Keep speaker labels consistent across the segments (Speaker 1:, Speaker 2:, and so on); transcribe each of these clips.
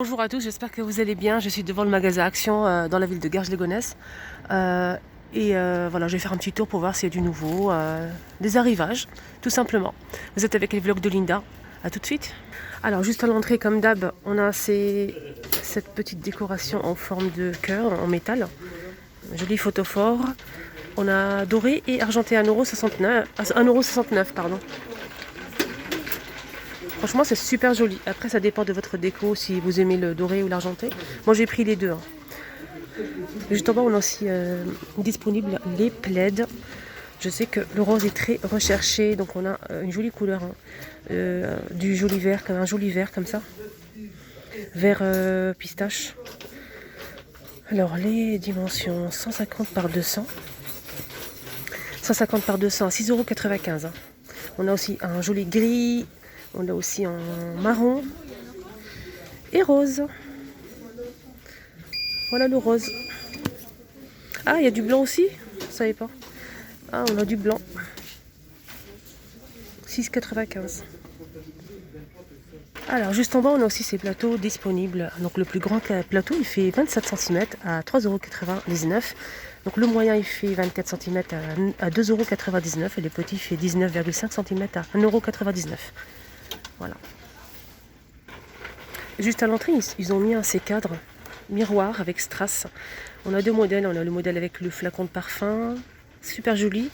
Speaker 1: Bonjour à tous, j'espère que vous allez bien. Je suis devant le magasin Action dans la ville de Garges-les-Gonesse. Voilà, je vais faire un petit tour pour voir s'il y a du nouveau, des arrivages, tout simplement. Vous êtes avec les vlogs de Linda. A tout de suite. Alors, juste à l'entrée, comme d'hab, on a cette petite décoration en forme de cœur en métal. Joli photophore. On a doré et argenté à 1,69 €, pardon. Franchement, c'est super joli. Après, ça dépend de votre déco, si vous aimez le doré ou l'argenté. Moi, j'ai pris les deux. Juste en bas, on a aussi disponible les plaids. Je sais que le rose est très recherché, donc on a une jolie couleur, du joli vert, un joli vert comme ça. Vert pistache. Alors, les dimensions 150 par 200. 150 par 200 à 6,95 €. On a aussi un joli gris. On a aussi en marron et rose. Voilà le rose. Ah, il y a du blanc aussi? Je ne savais pas. Ah, on a du blanc. 6,95 €. Alors, juste en bas, on a aussi ces plateaux disponibles. Donc, le plus grand plateau, il fait 27 cm à 3,99 €. Donc, le moyen, il fait 24 cm à 2,99 € et le petit, il fait 19,5 cm à 1,99 €. Voilà. Juste à l'entrée, ils ont mis ces cadres miroirs avec strass. On a deux modèles. On a le modèle avec le flacon de parfum, super joli.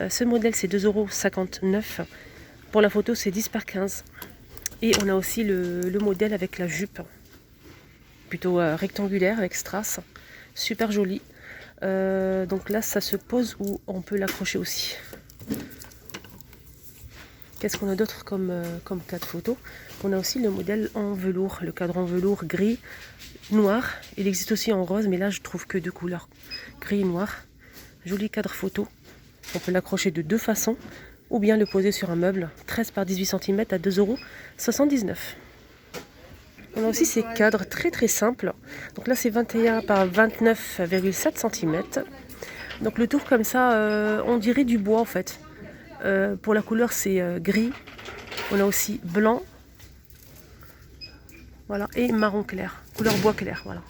Speaker 1: Ce modèle, c'est 2,59 €. Pour la photo, c'est 10 par 15. Et on a aussi le modèle avec la jupe, plutôt rectangulaire avec strass, super joli. Donc là, ça se pose ou on peut l'accrocher aussi. Qu'est-ce qu'on a d'autre comme cadre photo? On a aussi le modèle en velours, le cadre en velours gris, noir. Il existe aussi en rose, mais là je trouve que deux couleurs, gris et noir. Joli cadre photo. On peut l'accrocher de deux façons, ou bien le poser sur un meuble, 13 par 18 cm à 2,79 €. On a aussi ces cadres très très simples. Donc là c'est 21 par 29,7 cm. Donc le tour comme ça, on dirait du bois en fait. Pour la couleur, c'est gris. On a aussi blanc. Voilà, et marron clair. Couleur bois clair, voilà.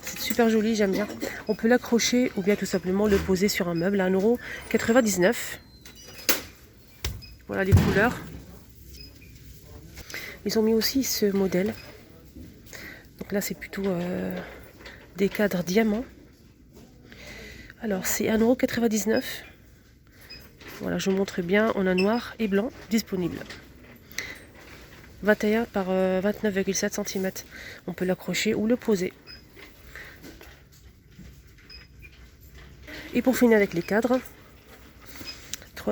Speaker 1: C'est super joli, j'aime bien. On peut l'accrocher ou bien tout simplement le poser sur un meuble à 1,99 €. Voilà les couleurs. Ils ont mis aussi ce modèle. Donc là, c'est plutôt des cadres diamants. Alors, c'est 1,99 €. Voilà, je vous montre bien, on a noir et blanc disponible. 21 par 29,7 cm. On peut l'accrocher ou le poser. Et pour finir avec les cadres,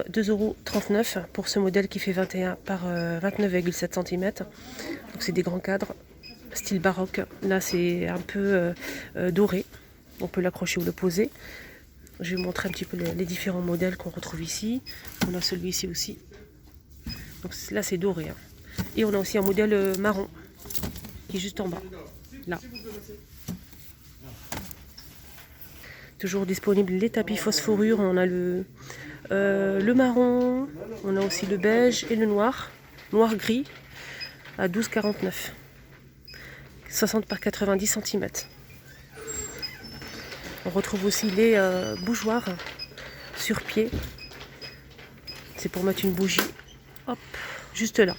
Speaker 1: 2,39 € pour ce modèle qui fait 21 par 29,7 cm. Donc c'est des grands cadres, style baroque. Là c'est un peu doré. On peut l'accrocher ou le poser. Je vais vous montrer un petit peu les différents modèles qu'on retrouve ici. On a celui-ci aussi. Donc là c'est doré. Et on a aussi un modèle marron qui est juste en bas. Là. Toujours disponible les tapis phosphorure. On a le marron. On a aussi le beige et le noir. Noir-gris à 12,49 €. 60 par 90 cm. On retrouve aussi les bougeoirs sur pied. C'est pour mettre une bougie. Hop, juste là.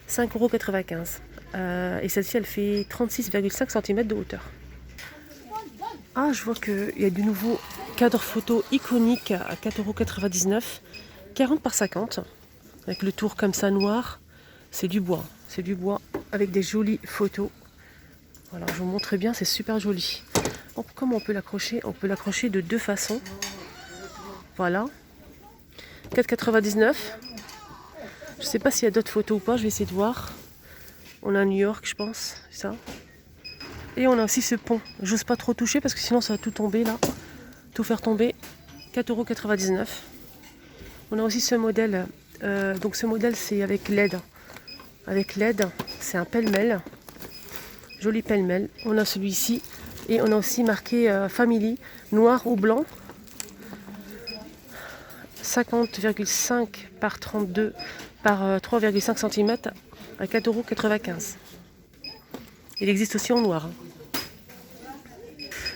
Speaker 1: 5,95 €. Et celle-ci, elle fait 36,5 cm de hauteur. Ah, je vois qu'il y a du nouveau cadre photo iconique à 4,99 €. 40 par 50. Avec le tour comme ça noir. C'est du bois. C'est du bois avec des jolies photos. Voilà, je vous montre bien, c'est super joli. Comment on peut l'accrocher? On peut l'accrocher de deux façons. Voilà. 4,99 €. Je ne sais pas s'il y a d'autres photos ou pas, je vais essayer de voir. On a New York, je pense, c'est ça. Et on a aussi ce pont. J'ose pas trop toucher parce que sinon ça va tout tomber là. Tout faire tomber. 4,99 €. On a aussi ce modèle. Donc ce modèle c'est avec LED. Avec LED, c'est un pêle-mêle. Joli pêle-mêle. On a celui-ci. Et on a aussi marqué Family, noir ou blanc. 50,5 par 32 par 3,5 cm à 4,95 €. Il existe aussi en noir.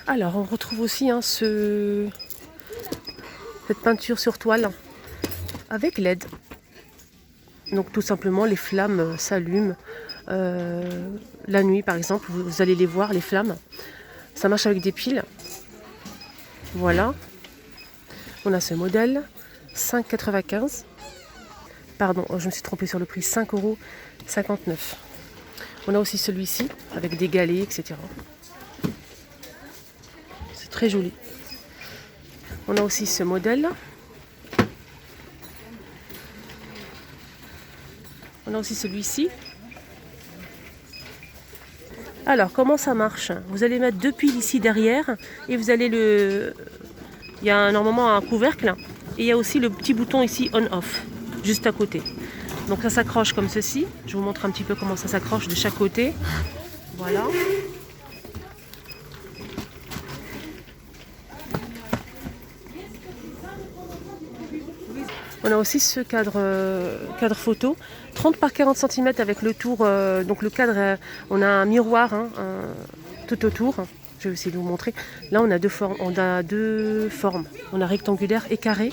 Speaker 1: Alors, on retrouve aussi hein, cette peinture sur toile avec LED. Donc tout simplement, les flammes s'allument. La nuit, par exemple, vous allez les voir, les flammes. Ça marche avec des piles. Voilà. On a ce modèle, 5,95 €. Pardon, je me suis trompée sur le prix, 5,59 €. On a aussi celui-ci, avec des galets, etc. C'est très joli. On a aussi ce modèle. On a aussi celui-ci. Alors, comment ça marche? Vous allez mettre 2 piles ici derrière et vous allez il y a normalement un couvercle et il y a aussi le petit bouton ici on-off, juste à côté. Donc ça s'accroche comme ceci. Je vous montre un petit peu comment ça s'accroche de chaque côté. Voilà. On a aussi ce cadre photo, 30 par 40 cm avec le tour. Donc le cadre, on a un miroir tout autour. Je vais essayer de vous montrer. Là, on a deux formes. On a rectangulaire et carré.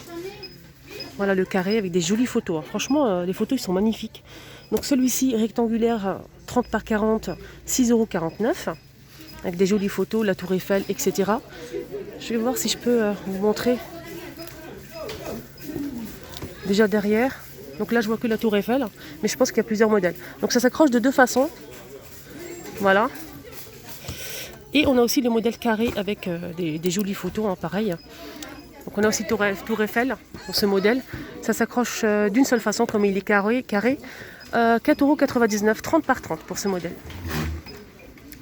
Speaker 1: Voilà le carré avec des jolies photos. Franchement, les photos ils sont magnifiques. Donc celui-ci, rectangulaire, 30 par 40, 6,49 €. Avec des jolies photos, la tour Eiffel, etc. Je vais voir si je peux vous montrer. Déjà derrière, donc là je vois que la tour Eiffel, mais je pense qu'il y a plusieurs modèles. Donc ça s'accroche de deux façons, voilà. Et on a aussi le modèle carré avec des jolies photos, hein, pareil. Donc on a aussi tour Eiffel pour ce modèle. Ça s'accroche d'une seule façon comme il est carré. 4,99 €, 30 par 30 pour ce modèle.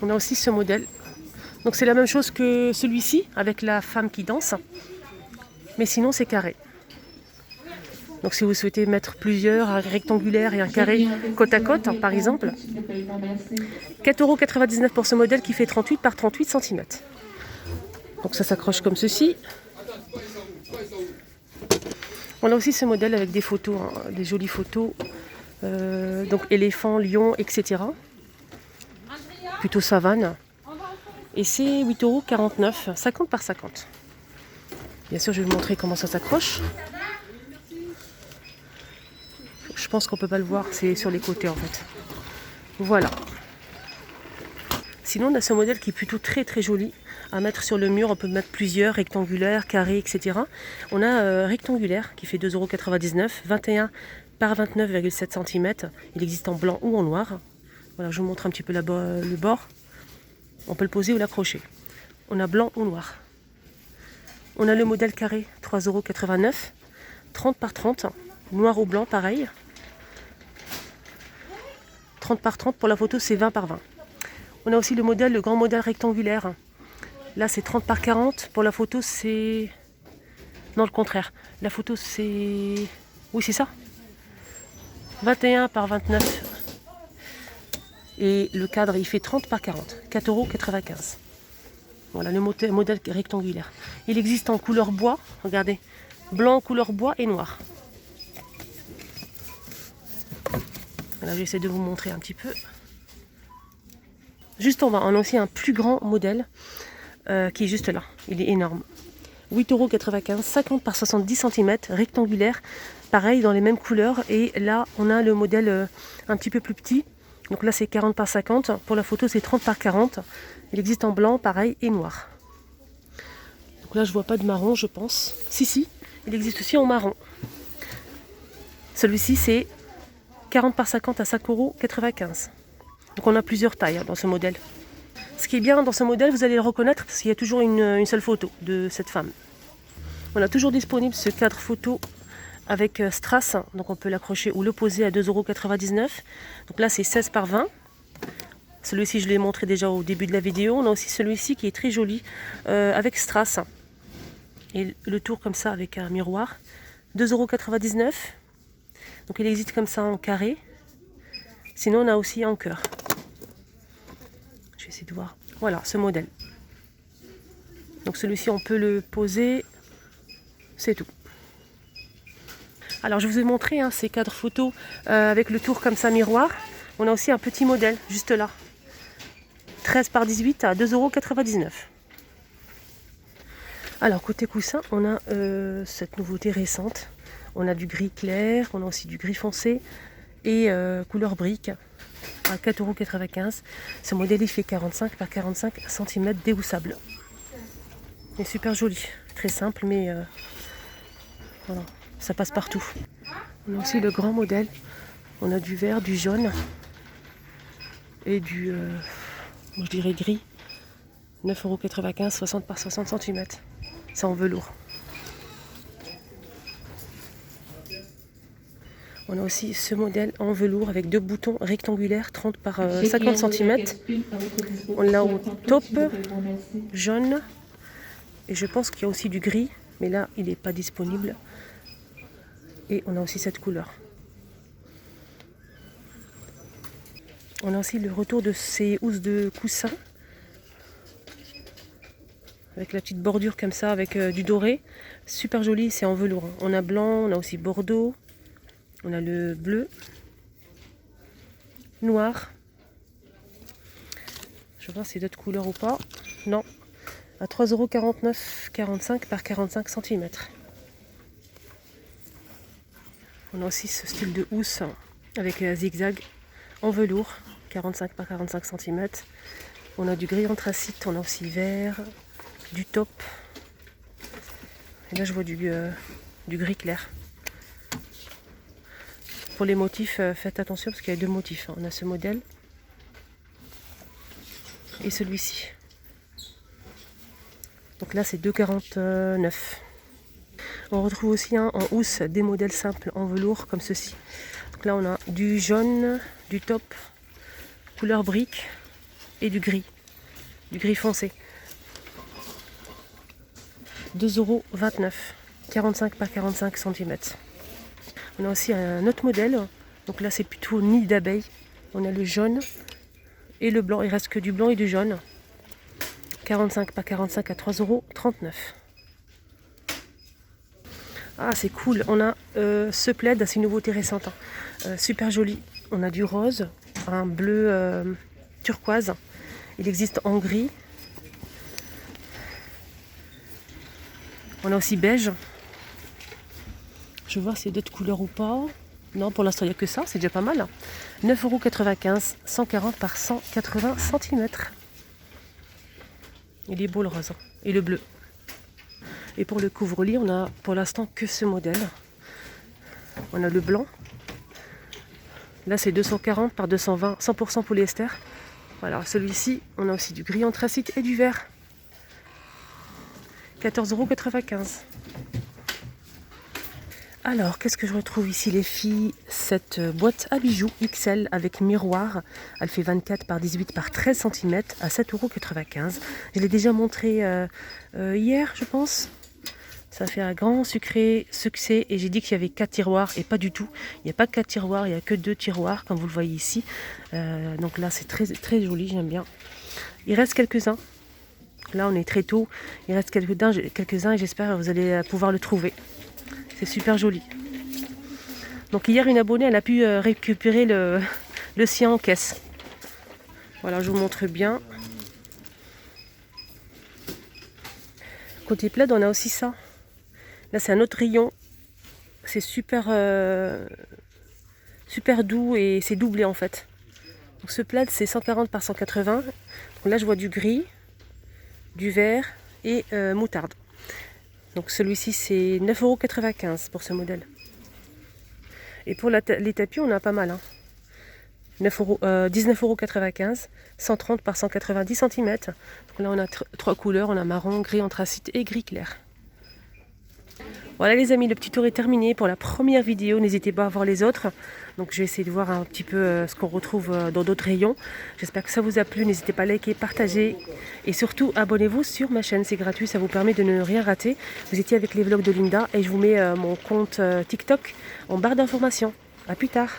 Speaker 1: On a aussi ce modèle. Donc c'est la même chose que celui-ci avec la femme qui danse, mais sinon c'est carré. Donc si vous souhaitez mettre plusieurs, un rectangulaire et un carré côte à côte, par exemple, 4,99 € pour ce modèle qui fait 38 par 38 cm. Donc ça s'accroche comme ceci. On a aussi ce modèle avec des photos, hein, des jolies photos, donc éléphant, lion, etc. Plutôt savane. Et c'est 8,49 €, 50 par 50. Bien sûr, je vais vous montrer comment ça s'accroche. Je pense qu'on ne peut pas le voir, c'est sur les côtés en fait. Voilà. Sinon, on a ce modèle qui est plutôt très très joli à mettre sur le mur. On peut mettre plusieurs, rectangulaires, carrés, etc. On a rectangulaire qui fait 2,99 €, 21 par 29,7 cm. Il existe en blanc ou en noir. Voilà, je vous montre un petit peu le bord. On peut le poser ou l'accrocher. On a blanc ou noir. On a le modèle carré, 3,89 €, 30 par 30, noir ou blanc, pareil. 30 par 30 pour la photo, c'est 20 par 20. On a aussi le grand modèle rectangulaire. Là, c'est 30 par 40. Pour la photo, c'est... Non, le contraire. La photo, c'est... Oui, c'est ça. 21 par 29. Et le cadre, il fait 30 par 40. 4,95 €. Voilà, le modèle rectangulaire. Il existe en couleur bois. Regardez. Blanc, couleur bois et noir. Voilà, j'essaie de vous montrer un petit peu. Juste en bas, on a aussi un plus grand modèle qui est juste là. Il est énorme. 8,95 €, 50 par 70 cm, rectangulaire. Pareil, dans les mêmes couleurs. Et là, on a le modèle un petit peu plus petit. Donc là, c'est 40 par 50. Pour la photo, c'est 30 par 40. Il existe en blanc, pareil, et noir. Donc là, je vois pas de marron, je pense. Si, il existe aussi en marron. Celui-ci, c'est 40 par 50 à 5,95 €. Donc on a plusieurs tailles dans ce modèle. Ce qui est bien dans ce modèle, vous allez le reconnaître parce qu'il y a toujours une seule photo de cette femme. On a toujours disponible ce cadre photo avec strass. Donc on peut l'accrocher ou le poser à 2,99 €. Donc là c'est 16 par 20. Celui-ci je l'ai montré déjà au début de la vidéo. On a aussi celui-ci qui est très joli avec strass. Et le tour comme ça avec un miroir. 2,99 €. Donc il existe comme ça en carré. Sinon on a aussi en cœur. Je vais essayer de voir. Voilà ce modèle. Donc celui-ci on peut le poser. C'est tout. Alors je vous ai montré ces cadres photos avec le tour comme ça miroir. On a aussi un petit modèle juste là. 13 par 18 à 2,99 €. Alors côté coussin, on a cette nouveauté récente. On a du gris clair, on a aussi du gris foncé et couleur brique à 4,95 €. Ce modèle il fait 45 par 45 cm déhoussable. Il est super joli, très simple mais voilà, ça passe partout. On a aussi le grand modèle. On a du vert, du jaune et du, je dirais gris. 9,95 €, 60 par 60 cm. C'est en velours. On a aussi ce modèle en velours avec deux boutons rectangulaires 30 par 50 cm. On l'a au taupe, jaune. Et je pense qu'il y a aussi du gris, mais là il n'est pas disponible. Et on a aussi cette couleur. On a aussi le retour de ces housses de coussin. Avec la petite bordure comme ça, avec du doré. Super joli, c'est en velours. On a blanc, on a aussi bordeaux. On a le bleu. Noir. Je vais voir si c'est d'autres couleurs ou pas. Non. À 3,49 €, 45 par 45 cm. On a aussi ce style de housse avec zigzag en velours. 45 par 45 cm. On a du gris anthracite, on a aussi vert, du taupe. Et là je vois du gris clair. Pour les motifs, faites attention parce qu'il y a deux motifs. On a ce modèle et celui-ci. Donc là c'est 2,49 €. On retrouve aussi en housse des modèles simples en velours comme ceci. Donc là on a du jaune, du taupe, couleur brique et du gris foncé. 2,29 €, 45 par 45 cm. On a aussi un autre modèle, donc là c'est plutôt nid d'abeille. On a le jaune et le blanc, il reste que du blanc et du jaune. 45 par 45 à 3,39 €. Ah c'est cool, on a ce plaid, c'est une nouveauté récente, super joli. On a du rose, un bleu turquoise, il existe en gris. On a aussi beige. Je vais voir s'il y a d'autres couleurs ou pas. Non, pour l'instant il n'y a que ça, c'est déjà pas mal. 9,95 €, 140 par 180 cm. Il est beau le rose et le bleu. Et pour le couvre-lit, on a pour l'instant que ce modèle. On a le blanc. Là, c'est 240 par 220, 100% polyester. Voilà, celui-ci, on a aussi du gris anthracite et du vert. 14,95 €. Alors, qu'est-ce que je retrouve ici, les filles? Cette boîte à bijoux XL avec miroir. Elle fait 24 par 18 par 13 cm à 7,95 €. Je l'ai déjà montré hier, je pense. Ça fait un grand succès et j'ai dit qu'il y avait 4 tiroirs et pas du tout. Il n'y a pas 4 tiroirs, il n'y a que 2 tiroirs comme vous le voyez ici. Donc là c'est très, très joli, j'aime bien. Il reste quelques-uns. Là on est très tôt. Il reste quelques-uns et j'espère que vous allez pouvoir le trouver. C'est super joli. Donc hier une abonnée elle a pu récupérer le sien en caisse. Voilà, je vous montre bien. Côté plaid on a aussi ça. Là c'est un autre rayon, c'est super doux et c'est doublé en fait. Donc ce plaid c'est 140 par 180. Donc là je vois du gris, du vert et moutarde. Donc celui-ci c'est 9,95 € pour ce modèle. Et pour les tapis on a pas mal. 19,95 €, 130 par 190 cm. Donc là on a 3 couleurs, on a marron, gris anthracite et gris clair. Voilà les amis, le petit tour est terminé pour la première vidéo. N'hésitez pas à voir les autres. Donc je vais essayer de voir un petit peu ce qu'on retrouve dans d'autres rayons. J'espère que ça vous a plu. N'hésitez pas à liker, partager et surtout abonnez-vous sur ma chaîne. C'est gratuit, ça vous permet de ne rien rater. Vous étiez avec les vlogs de Linda et je vous mets mon compte TikTok en barre d'informations. A plus tard.